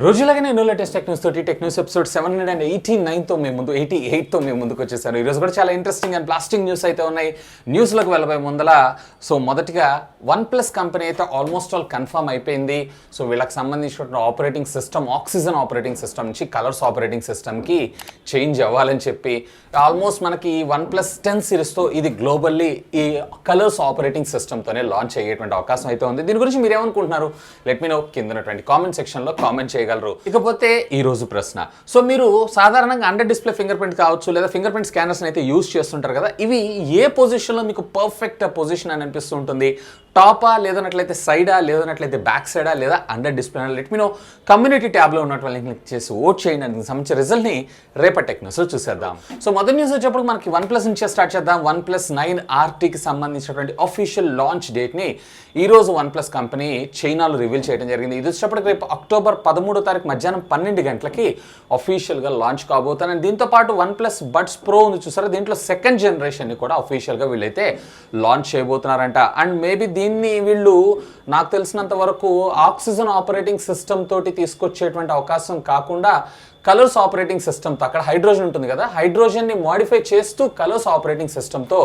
రోజులాగానే ఎన్నో latest tech news తోటి tech news episode 789తో మేము ముందు 88తో మేము ముందుకు వచ్చేసాను. ఈరోజు కూడా చాలా ఇంట్రెస్టింగ్ అండ్ బ్లాస్టింగ్ న్యూస్ అయితే ఉన్నాయి. న్యూస్లోకి వెళ్ళబోయే ముందల మొదటిగా OnePlus కంపెనీ అయితే ఆల్మోస్ట్ ఆల్ కన్ఫర్మ్ అయిపోయింది. సో వీళ్ళకి సంబంధించిన operating system oxygen operating system నుంచి కలర్స్ ఆపరేటింగ్ సిస్టమ్కి చేంజ్ అవ్వాలని చెప్పి ఆల్మోస్ట్ మనకి OnePlus 10 సిరీస్తో ఇది గ్లోబల్లీ ఈ కలర్స్ ఆపరేటింగ్ సిస్టమ్తోనే లాంచ్ అయ్యేటువంటి అవకాశం అయితే ఉంది. దీని గురించి మీరు ఏమనుకుంటున్నారు? లెట్ మీ నో కిందనటువంటి కామెంట్ సెక్షన్లో కామెంట్ చేయగలరు. ఇకపోతే ఈ రోజు ప్రశ్న, సో మీరు సాధారణంగా అండర్ డిస్ప్లే ఫింగర్ ప్రింట్ కావచ్చు లేదా ఫింగర్ ప్రింట్ స్కానర్స్ అయితే యూజ్ చేస్తుంటారు కదా, ఇవి ఏ పొజిషన్లో మీకు పర్ఫెక్ట్ పొజిషన్ అని అనిపిస్తూ ఉంటుంది? టాపా, లేదన్నట్లయితే సైడా, లేదన్నట్లయితే బ్యాక్ సైడా, లేదా under display? Let me know community ట్యాబ్లో ఉన్నటువంటి క్లిక్ చేసి ఓట్ చేయండి. దానికి సంబంధించిన రిజల్ట్ని రేపటి టెక్ న్యూస్లో చూసేద్దాం. సో మొదటి న్యూస్ వచ్చేప్పుడు మనకి OnePlus నుంచే స్టార్ట్ చేద్దాం. OnePlus 9 RTకి సంబంధించినటువంటి అఫీషియల్ లాంచ్ డేట్ని ఈరోజు OnePlus కంపెనీ చైనాలో రివీల్ చేయడం జరిగింది. ఇది వచ్చేటప్పటికి రేపు అక్టోబర్ 13వ తారీఖు మధ్యాహ్నం 12 గంటలకి అఫీషియల్గా లాంచ్ కాబోతాను. అండ్ దీంతో పాటు OnePlus Buds Pro ఉంది చూసారా, దీంట్లో సెకండ్ జనరేషన్ని కూడా అఫీషియల్గా వీళ్ళైతే లాంచ్ చేయబోతున్నారంట. అండ్ మేబీ దీన్ని వీళ్ళు నాకు తెలిసినంత వరకు ఆక్సిజన్ ఆపరేటింగ్ సిస్టమ్ తోటి తీసుకొచ్చేటువంటి అవకాశం కాకుండా కలర్స్ ఆపరేటింగ్ సిస్టమ్తో, అక్కడ హైడ్రోజన్ ఉంటుంది కదా, హైడ్రోజన్ని మోడిఫై చేస్తూ కలర్స్ ఆపరేటింగ్ సిస్టమ్తో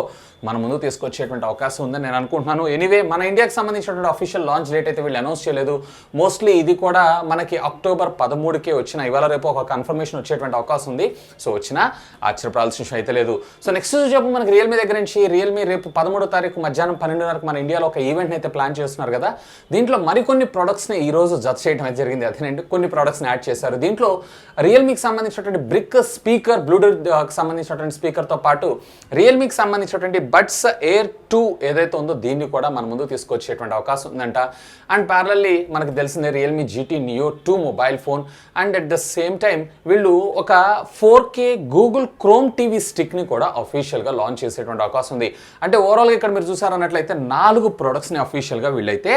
మన ముందు తీసుకొచ్చేటువంటి అవకాశం ఉందని నేను అనుకుంటున్నాను. ఎనీవే మన ఇండియాకి సంబంధించినటువంటి అఫీషియల్ లాంచ్ డేట్ అయితే వీళ్ళు అనౌన్స్ చేయలేదు. మోస్ట్లీ ఇది కూడా మనకి అక్టోబర్ 13కే వచ్చిన ఇవాళ రేపు ఒక కన్ఫర్మేషన్ వచ్చేటువంటి అవకాశం ఉంది. సో వచ్చినా ఆశ్చర్యపడాల్సిన విషయం అయితే లేదు. సో నెక్స్ట్ చెప్పు మనకి రియల్మీ దగ్గర నుంచి రియల్మీ రేపు 13వ తారీఖు మధ్యాహ్నం 12:30 మన ఇండియాలో ఒక ఈవెంట్ని అయితే ప్లాన్ చేస్తున్నారు కదా, దీంట్లో మరికొన్ని ప్రొడక్ట్స్ని ఈరోజు జడ్జ్ చేయడం అయితే జరిగింది. అదేనంటే కొన్ని ప్రొడక్ట్స్ని యాడ్ చేశారు. దీంట్లో రియల్మీకి సంబంధించినటువంటి బ్రిక్ స్పీకర్, బ్లూటూత్ సంబంధించినటువంటి స్పీకర్తో పాటు రియల్మీకి సంబంధించినటువంటి బడ్స్ ఎయిర్ 2 ఏదైతే ఉందో దీన్ని కూడా మన ముందు తీసుకొచ్చేటువంటి అవకాశం ఉందంట. అండ్ ప్యారలల్లీ మనకు తెలిసిందే Realme GT Neo 2 mobile phone. And at the same time వీళ్ళు ఒక 4K గూగుల్ క్రోమ్ టీవీ స్టిక్ని కూడా అఫీషియల్గా లాంచ్ చేసేటువంటి అవకాశం ఉంది. అంటే ఓవరాల్గా ఇక్కడ మీరు చూసారన్నట్లయితే 4 ప్రొడక్ట్స్ని అఫీషియల్గా వీళ్ళైతే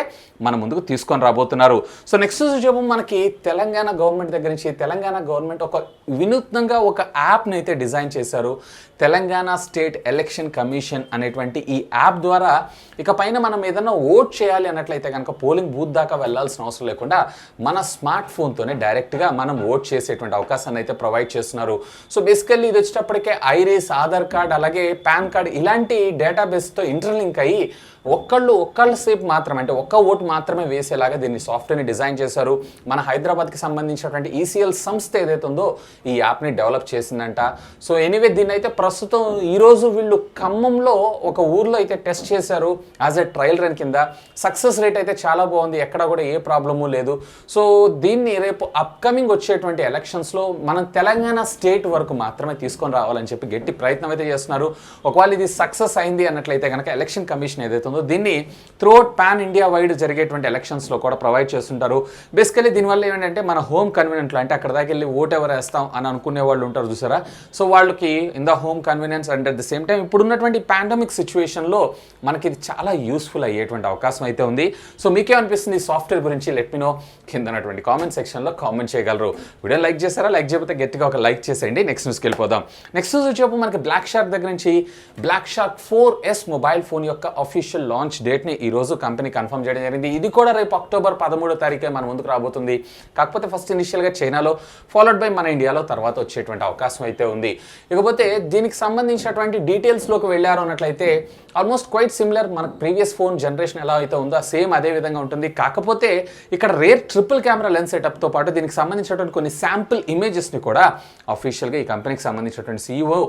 మన ముందుకు తీసుకొని రాబోతున్నారు. సో నెక్స్ట్ చెప్పు మనకి తెలంగాణ గవర్నమెంట్ దగ్గర నుంచి తెలంగాణ గవర్నమెంట్ ఒక వినూత్నంగా ఒక యాప్ని అయితే డిజైన్ చేశారు. తెలంగాణ స్టేట్ ఎలక్షన్ కమిషన్ అనేటువంటి ఈ యాప్ ద్వారా ఇక పైన మనం ఏదైనా ఓట్ చేయాలి అన్నట్లయితే కనుక పోలింగ్ బూత్ దాకా వెళ్లాల్సిన అవసరం లేకుండా మన స్మార్ట్ ఫోన్తోనే డైరెక్ట్గా మనం ఓట్ చేసేటువంటి అవకాశాన్ని అయితే ప్రొవైడ్ చేస్తున్నారు. సో బేసికల్లీ ఇది వచ్చేటప్పటికే ఐరిస్, ఆధార్ కార్డ్, అలాగే పాన్ కార్డ్ ఇలాంటి డేటాబేస్తో ఇంటర్లింక్ అయ్యి ఒక్కళ్ళ సేపు మాత్రమే, అంటే ఒక్క ఓటు మాత్రమే వేసేలాగా దీన్ని సాఫ్ట్వేర్ని డిజైన్ చేశారు. మన హైదరాబాద్కి సంబంధించినటువంటి ECL సంస్థ ఏదైతే ఉందో ఈ యాప్ని డెవలప్ చేసిందంట. సో ఎనీవే దీన్ని అయితే ప్రస్తుతం ఈరోజు వీళ్ళు ఖమ్మంలో ఒక ఊర్లో అయితే టెస్ట్ చేశారు యాజ్ ఎ ట్రయల్ రన్ కింద. సక్సెస్ రేట్ అయితే చాలా బాగుంది, ఎక్కడ కూడా ఏ ప్రాబ్లము లేదు. సో దీన్ని రేపు అప్కమింగ్ వచ్చేటువంటి ఎలక్షన్స్లో మనం తెలంగాణ స్టేట్ వరకు మాత్రమే తీసుకొని రావాలని చెప్పి గట్టి ప్రయత్నం అయితే చేస్తున్నారు. ఒకవేళ ఇది సక్సెస్ అయింది అన్నట్లయితే కనుక ఎలక్షన్ కమిషన్ ఏదైతే ఉందో దీన్ని త్రూఅవుట్ పాన్ ఇండియా వైడ్ జరిగేటువంటి ఎలక్షన్స్లో కూడా ప్రొవైడ్ చేస్తుంటారు. బేసికలీ దీనివల్ల ఏంటంటే మన హోమ్ కన్వీనియంట్లో, అంటే అక్కడ దాకా వెళ్ళి ఓట్ ఎవరు వేస్తాం అని అనుకునే వాళ్ళు ఉంటారు చూసారా, సో వాళ్ళకి in the home convenience and at the same time ఇప్పుడున్నటువంటి పాండమిక్ సిచ్యువేషన్లో మనకి ఇది చాలా యూస్ఫుల్ అయ్యేటువంటి అవకాశం అయితే ఉంది. సో మీకేమనిపిస్తుంది ఈ సాఫ్ట్వేర్ గురించి? లెట్ మీ నో కిందనటువంటి కామెంట్ సెక్షన్లో కామెంట్ చేయగలరు. వీడియో లైక్ చేశారా? లైక్ చేయకపోతే గట్టిగా ఒక లైక్ చేసేయండి. నెక్స్ట్ న్యూస్కి వెళ్ళిపోదాం. నెక్స్ట్ న్యూస్ వచ్చేప్పుడు మనకి బ్లాక్ షార్క్ దగ్గర నుంచి black shark 4S mobile phone యొక్క అఫీషియల్ లాంచ్ డేట్ని ఈరోజు కంపెనీ కన్ఫర్మ్ చేయడం జరిగింది. ఇది కూడా రేపు అక్టోబర్ 13వ తారీఖే మన ముందుకు రాబోతుంది. కాకపోతే ఫస్ట్ ఇనిషియల్గా చైనాలో, ఫాలోడ్ బై మన ఇండియాలో తర్వాత వచ్చేటువంటి అవకాశం అయితే ఉంది. ఇకపోతే దీనికి సంబంధించినటువంటి డీటెయిల్స్లోకి వెళ్ళారు అన్నట్లయితే ఆల్మోస్ట్ క్వైట్ సిమిలర్ మన ప్రీవియస్ ఫోన్ జనరేషన్ ఎలా అయితే ఉందో సేమ్ అదే విధంగా ఉంటుంది. కాకపోతే ఇక్కడ రేర్ ట్రిపుల్ కెమెరా లెన్స్ సెటప్తో పాటు దీనికి సంబంధించినటువంటి కొన్ని శాంపుల్ ఇమేజెస్ని కూడా అఫీషియల్గా ఈ కంపెనీకి సంబంధించినటువంటి CEO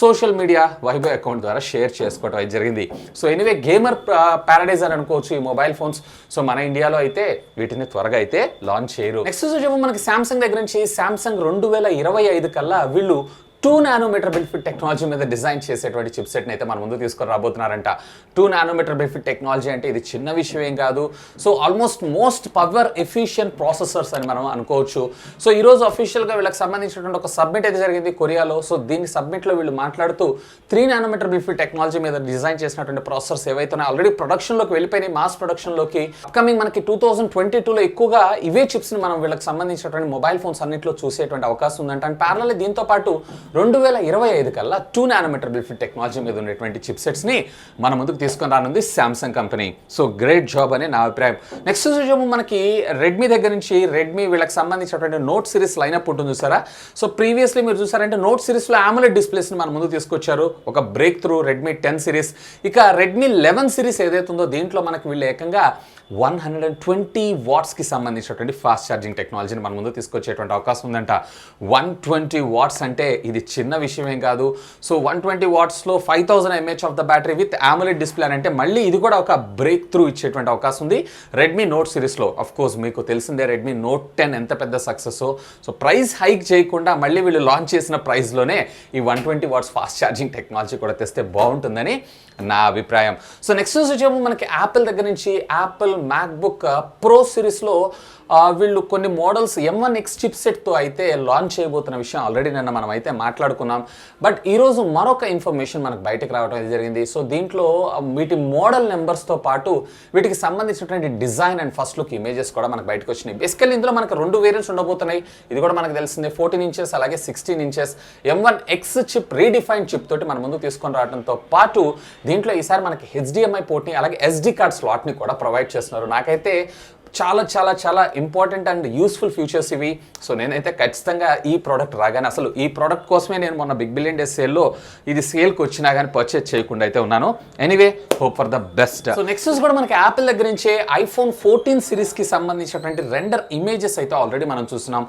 సోషల్ మీడియా వైబో అకౌంట్ ద్వారా షేర్ చేసుకోవడం అయితే జరిగింది. సో ఎనీవే గేమర్ ప్యారడైజ్ అని అనుకోవచ్చు ఈ మొబైల్ ఫోన్స్. సో మన ఇండియాలో అయితే వీటిని త్వరగా అయితే లాంచ్ చేయరు. నెక్స్ట్ వచ్చేమో మనకి సామ్సంగ్ దగ్గర నుంచి సామ్సంగ్ 2025 కల్లా వీళ్ళు 2 నానోమీటర్ బిల్ఫిట్ టెక్నాలజీ మీద డిజైన్ చేసేటువంటి చిప్సెట్ని అయితే మన ముందు తీసుకొని రాబోతున్నారంట. 2 నానోమీటర్ బిల్ఫిట్ టెక్నాలజీ అంటే ఇది చిన్న విషయం ఏం కాదు. So almost most power efficient processors అని మనం అనుకోవచ్చు. సో ఈరోజు అఫీషియల్గా వీళ్ళకి సంబంధించినటువంటి ఒక సబ్మిట్ అయితే జరిగింది కొరియాలో. సో దీని సబ్మిట్లో వీళ్ళు మాట్లాడుతూ 3 నానోమీటర్ బిల్ఫిట్ టెక్నాలజీ మీద డిజైన్ చేసినటువంటి ప్రాసెసర్స్ ఏవైతే ఆల్రెడీ ప్రొడక్షన్లోకి వెళ్ళిపోయినాయి, మాస్ ప్రొడక్షన్లోకి. అప్కమింగ్ మనకి 2022లో ఎక్కువగా ఇవే చిప్స్ని మనం వీళ్ళకి సంబంధించినటువంటి మొబైల్ ఫోన్స్ అన్నింటిలో చూసేటువంటి అవకాశం ఉందంట. అండ్ ప్యారలల్ దీంతో పాటు 2025 కల్లా 2 నానోమీటర్ బిల్ఫిట్ టెక్నాలజీ మీద ఉన్నటువంటి చిప్సెట్స్ని మన ముందుకు తీసుకొని రానుంది Samsung company. So great job అని నా అభిప్రాయం. నెక్స్ట్ చూసాము మనకి రెడ్మీ దగ్గర నుంచి రెడ్మీ వీళ్ళకి సంబంధించినటువంటి నోట్ సిరీస్ లైనప్ ఉంటుంది చూసారా. సో ప్రీవియస్లీ మీరు చూసారంటే నోట్ సిరీస్లో AMOLED డిస్ప్లేస్ని మన ముందు తీసుకొచ్చారు, ఒక బ్రేక్ త్రూ రెడ్మీ 10 సిరీస్. ఇక రెడ్మీ 11 సిరీస్ ఏదైతే ఉందో దీంట్లో మనకి వీళ్ళు ఏకంగా 120 వాట్స్కి సంబంధించినటువంటి ఫాస్ట్ ఛార్జింగ్ టెక్నాలజీని మన ముందు తీసుకొచ్చేటువంటి అవకాశం ఉందంట. 120 వాట్స్ అంటే ఇది చిన్న విషయమేం కాదు. So 120 వాట్స్లో 5000 mAh of the battery with AMOLED display అంటే మళ్ళీ ఇది కూడా ఒక బ్రేక్ త్రూ ఇచ్చేటువంటి అవకాశం ఉంది రెడ్మీ నోట్ సిరీస్లో. అఫ్ కోర్స్ మీకు తెలిసిందే రెడ్మీ నోట్ 10 ఎంత పెద్ద సక్సెస్. సో ప్రైస్ హైక్ చేయకుండా మళ్ళీ వీళ్ళు లాంచ్ చేసిన ప్రైస్లోనే ఈ 120 వాట్స్ ఫాస్ట్ ఛార్జింగ్ టెక్నాలజీ కూడా తెస్తే బాగుంటుందని నా అభిప్రాయం. సో నెక్స్ట్ వచ్చేమో మనకి యాపిల్ దగ్గర నుంచి యాపిల్ మ్యాక్బుక్ ప్రో సిరీస్లో వీళ్ళు కొన్ని మోడల్స్ M1X చిప్సెట్తో అయితే లాంచ్ చేయబోతున్న విషయం ఆల్రెడీ నిన్న మనం అయితే మాట్లాడుకున్నాం. బట్ ఈరోజు మరొక ఇన్ఫర్మేషన్ మనకు బయటకు రావడం జరిగింది. సో దీంట్లో వీటి మోడల్ నెంబర్స్తో పాటు వీటికి సంబంధించినటువంటి design and first look images కూడా మనకు బయటకు వచ్చినాయి. బేసికల్లీ ఇందులో మనకు 2 వేరియంట్స్ ఉండబోతున్నాయి. ఇది కూడా మనకు తెలిసిందే, 14 ఇంచెస్ అలాగే 16 inches M1X chip redefined chip తోటి మన ముందు తీసుకొని రావడంతో పాటు దీంట్లో ఈసారి మనకి HDMI పోర్ట్ని అలాగే SD కార్డ్ స్లాట్ని కూడా ప్రొవైడ్ చేస్తున్నారు. నాకైతే చాలా చాలా చాలా ఇంపార్టెంట్ అండ్ యూస్ఫుల్ ఫీచర్స్ ఇవి. సో నేనైతే ఖచ్చితంగా ఈ ప్రోడక్ట్ రాగానే అసలు ఈ ప్రోడక్ట్ కోసమే నేను మొన్న బిగ్ బిలియన్ డే సేల్లో ఇది సేల్కి వచ్చినా కానీ పర్చేజ్ చేయకుండా అయితే ఉన్నాను. Anyway hope for the best. So next కూడా మనకి యాపిల్ దగ్గర నుంచే iPhone 14 సిరీస్కి సంబంధించినటువంటి రెండర్ ఇమేజెస్ అయితే ఆల్రెడీ మనం చూస్తున్నాం.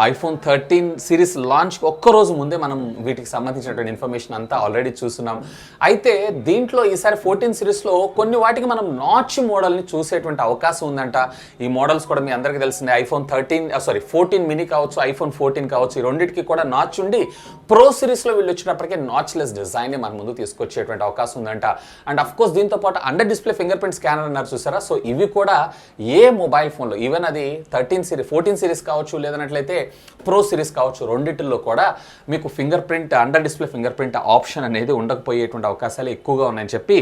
iPhone 13 సిరీస్ లాంచ్ ఒక్కరోజు ముందే మనం వీటికి సంబంధించినటువంటి ఇన్ఫర్మేషన్ అంతా ఆల్రెడీ చూస్తున్నాం. అయితే దీంట్లో ఈసారి 14 సిరీస్లో కొన్ని వాటికి మనం నాచ్ మోడల్ని చూసేటువంటి అవకాశం ఉందంట. ఈ మోడల్స్ కూడా మీ అందరికీ తెలిసిందే, iPhone 14 మినీ కావచ్చు, iPhone 14 కావచ్చు, ఈ రెండింటికి కూడా నాచ్ ఉండి ప్రో సిరీస్లో వీళ్ళు వచ్చినప్పటికీ నాచ్లెస్ డిజైన్ని మన ముందు తీసుకొచ్చేటువంటి అవకాశం ఉందంట. అండ్ అఫ్ కోర్స్ దీంతో పాటు under display finger print scanner అన్నారు చూసారా. సో ఇవి కూడా ఏ మొబైల్ ఫోన్లో ఈవెన్ అది 14 సిరీస్ కావచ్చు లేదన్నట్లయితే ప్రో సిరీస్ కావచ్చు రెండింటిల్లో కూడా మీకు finger print under display finger print option అనేది ఉండకపోయేటువంటి అవకాశాలు ఎక్కువగా ఉన్నాయని చెప్పి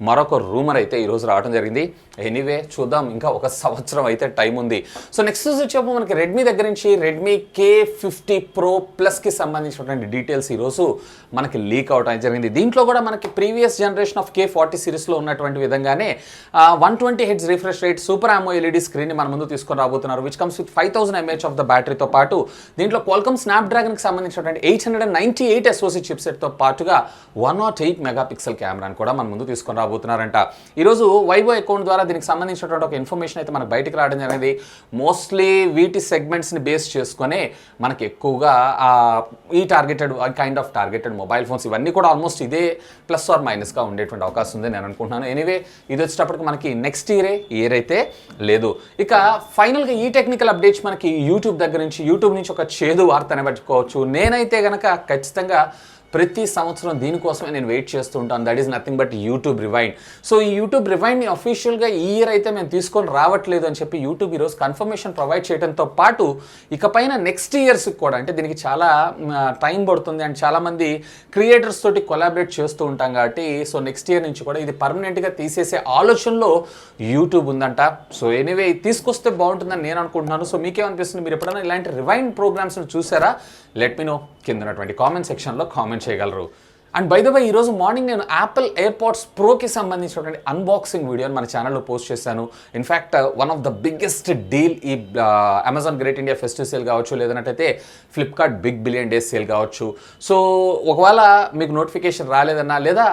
మరొక రూమర్ అయితే ఈరోజు రావడం జరిగింది. ఎనీవే చూద్దాం, ఇంకా ఒక సంవత్సరం అయితే టైం ఉంది. సో నెక్స్ట్ వచ్చేపు మనకి రెడ్మీ దగ్గర నుంచి రెడ్మీ K50 Pro Plusకి సంబంధించినటువంటి డీటెయిల్స్ ఈరోజు మనకి లీక్ అవడం జరిగింది. దీంట్లో కూడా మనకి ప్రీవియస్ జనరేషన్ ఆఫ్ K40 సిరీస్లో ఉన్నటువంటి విధంగానే 120 Hz refresh rate super AMOLED స్క్రీన్ని మన ముందు తీసుకొని రాబోతున్నారు, which comes with 5000 mAh of the బ్యాటరీతో పాటు దీంట్లో Qualcomm Snapdragonకి సంబంధించినటువంటి 898 SoC చిప్సెట్తో పాటుగా 108 మెగాపిక్సెల్ కెమెరాని కూడా మన ముందు తీసుకొని రాబోతున్నారంట. ఈరోజు వైవో అకౌంట్ ద్వారా దీనికి సంబంధించినటువంటి ఒక ఇన్ఫర్మేషన్ అయితే మనకు బయటకు రావడం జరిగింది. మోస్ట్లీ వీటి సెగ్మెంట్స్ని బేస్ చేసుకొని మనకి ఎక్కువగా ఈ kind of targeted mobile phones ఇవన్నీ కూడా ఆల్మోస్ట్ ఇదే ప్లస్ ఆర్ మైనస్గా ఉండేటువంటి అవకాశం ఉంది నేను అనుకుంటున్నాను. ఎనీవే ఇది వచ్చేటప్పటికి మనకి నెక్స్ట్ ఇయర్ అయితే లేదు. ఇక ఫైనల్గా ఈ టెక్నికల్ అప్డేట్స్ మనకి యూట్యూబ్ నుంచి ఒక చేదు వార్త అని పెట్టుకోవచ్చు. నేనైతే కనుక ఖచ్చితంగా ప్రతి సంవత్సరం దీనికోసమే నేను వెయిట్ చేస్తూ ఉంటాను. That is nothing but YouTube rewind. So ఈ యూట్యూబ్ రివైండ్ని అఫీషియల్గా ఈ ఇయర్ అయితే మేము తీసుకొని రావట్లేదు అని చెప్పి యూట్యూబ్ ఈరోజు కన్ఫర్మేషన్ ప్రొవైడ్ చేయడంతో పాటు ఇకపైన నెక్స్ట్ ఇయర్స్కి కూడా అంటే దీనికి చాలా టైం పడుతుంది అండ్ చాలామంది క్రియేటర్స్ తోటి కొలాబరేట్ చేస్తూ ఉంటాం కాబట్టి సో నెక్స్ట్ ఇయర్ నుంచి కూడా ఇది పర్మనెంట్గా తీసేసే ఆలోచనలో యూట్యూబ్ ఉందంట. సో ఎనీవే ఇది తీసుకొస్తే బాగుంటుందని నేను అనుకుంటున్నాను. సో మీకేమనిపిస్తుంది, మీరు ఎప్పుడైనా ఇలాంటి రివైండ్ ప్రోగ్రామ్స్ని చూసారా? లెట్ మీ నో కింద ఉన్నటువంటి కామెంట్ సెక్షన్లో కామెంట్ చేయగలరు. అండ్ బై ద వే ఈరోజు మార్నింగ్ నేను యాపిల్ ఎయిర్పాడ్స్ ప్రోకి సంబంధించినటువంటి అన్బాక్సింగ్ వీడియోని మన ఛానల్లో పోస్ట్ చేశాను. In fact one of the biggest deal ఈ Amazon great India festive sale కావచ్చు లేదన్నట్టయితే Flipkart big billion days sale కావచ్చు. సో ఒకవేళ మీకు నోటిఫికేషన్ రాలేదన్నా లేదా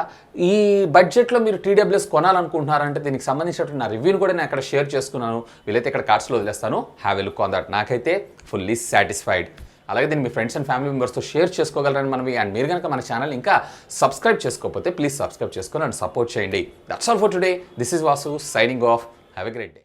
ఈ బడ్జెట్లో మీరు TWS కొనాలనుకుంటున్నారంటే దీనికి సంబంధించినటువంటి నా రివ్యూని కూడా నేను అక్కడ షేర్ చేసుకున్నాను. వీలైతే ఇక్కడ కార్డ్స్లో వదిలేస్తాను, have a look on that. నాకైతే ఫుల్లీ సాటిస్ఫైడ్. అలాగే దీన్ని మీ ఫ్రెండ్స్ అండ్ ఫ్యామిలీ మెంబర్స్తో షేర్ చేసుకోగలరని మనవి. అండ్ మీరు కనుక మన ఛానల్ ఇంకా సబ్స్క్రైబ్ చేసుకోకపోతే ప్లీజ్ సబ్స్క్రైబ్ చేసుకొని అండ్ సపోర్ట్ చేయండి. That's all for today. This is Vasu signing off. Have a great day.